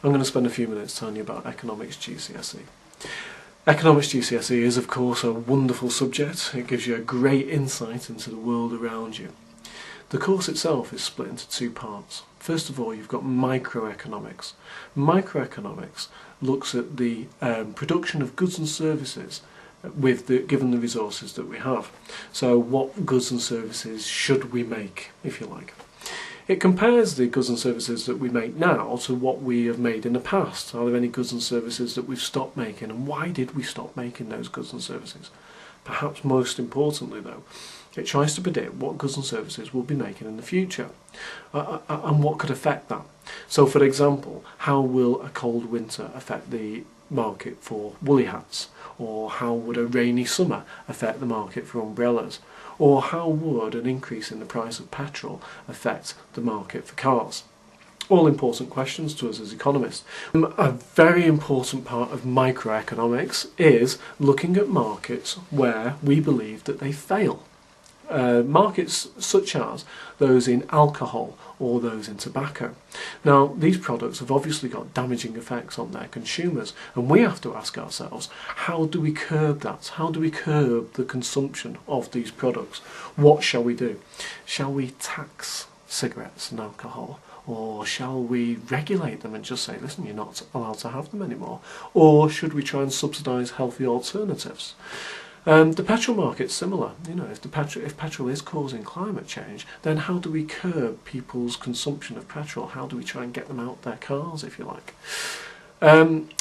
I'm going to spend a few minutes telling you about Economics GCSE. Economics GCSE is of course a wonderful subject. It gives you a great insight into the world around you. The course itself is split into two parts. First of all, you've got microeconomics. Microeconomics looks at the production of goods and services given the resources that we have. So what goods and services should we make, if you like? It compares the goods and services that we make now to what we have made in the past. Are there any goods and services that we've stopped making, and why did we stop making those goods and services? Perhaps most importantly though, it tries to predict what goods and services we'll be making in the future and what could affect that. So for example, how will a cold winter affect the market for woolly hats? Or how would a rainy summer affect the market for umbrellas? Or how would an increase in the price of petrol affect the market for cars? All important questions to us as economists. A very important part of microeconomics is looking at markets where we believe that they fail. Markets such as those in alcohol or those in tobacco. Now, these products have obviously got damaging effects on their consumers, and we have to ask ourselves, how do we curb that? How do we curb the consumption of these products? What shall we do? Shall we tax cigarettes and alcohol? Or shall we regulate them and just say, listen, you're not allowed to have them anymore? Or should we try and subsidise healthy alternatives? The petrol market's similar. You know, if petrol is causing climate change, then how do we curb people's consumption of petrol? How do we try and get them out their cars, if you like?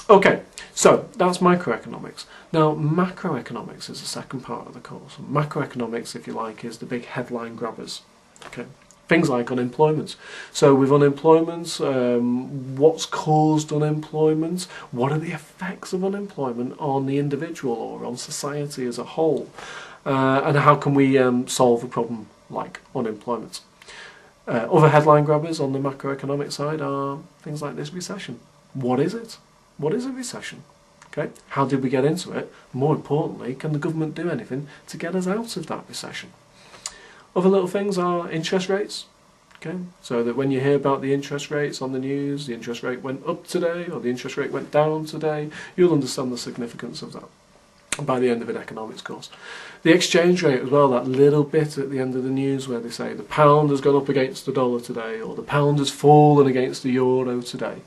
Okay, so that's microeconomics. Now, macroeconomics is the second part of the course. Macroeconomics, if you like, is the big headline grabbers. Okay. Things like unemployment. So with unemployment, what's caused unemployment? What are the effects of unemployment on the individual or on society as a whole? And how can we solve a problem like unemployment? Other headline grabbers on the macroeconomic side are things like this recession. What is it? What is a recession? Okay. How did we get into it? More importantly, can the government do anything to get us out of that recession? Other little things are interest rates, okay? So that when you hear about the interest rates on the news, the interest rate went up today or the interest rate went down today, you'll understand the significance of that by the end of an economics course. The exchange rate as well, that little bit at the end of the news where they say the pound has gone up against the dollar today or the pound has fallen against the euro today.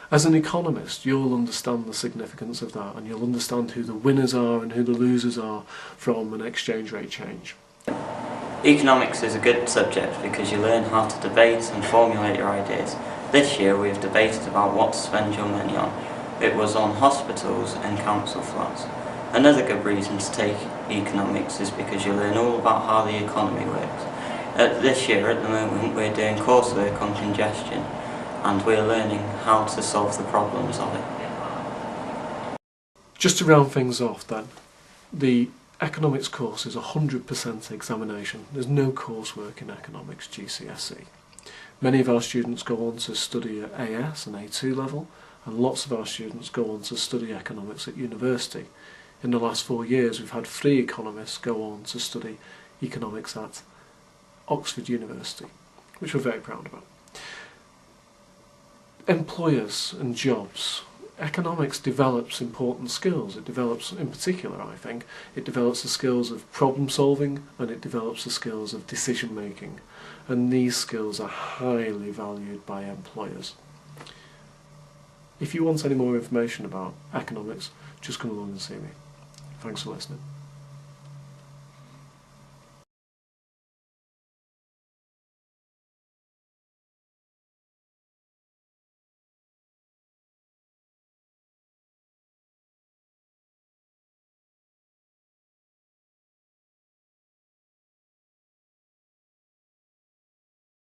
As an economist, you'll understand the significance of that, and you'll understand who the winners are and who the losers are from an exchange rate change. Economics is a good subject because you learn how to debate and formulate your ideas. This year we have debated about what to spend your money on. It was on hospitals and council flats. Another good reason to take economics is because you learn all about how the economy works. This year at the moment we're doing coursework on congestion, and we're learning how to solve the problems of it. Just to round things off then, the economics course is 100% examination. There's no coursework in economics GCSE. Many of our students go on to study at AS and A2 level, and lots of our students go on to study economics at university. In the last 4 years we've had 3 economists go on to study economics at Oxford University, which we're very proud about. Employers and jobs. Economics develops important skills. It develops, in particular I think, it develops the skills of problem solving and it develops the skills of decision making. And these skills are highly valued by employers. If you want any more information about economics, just come along and see me. Thanks for listening.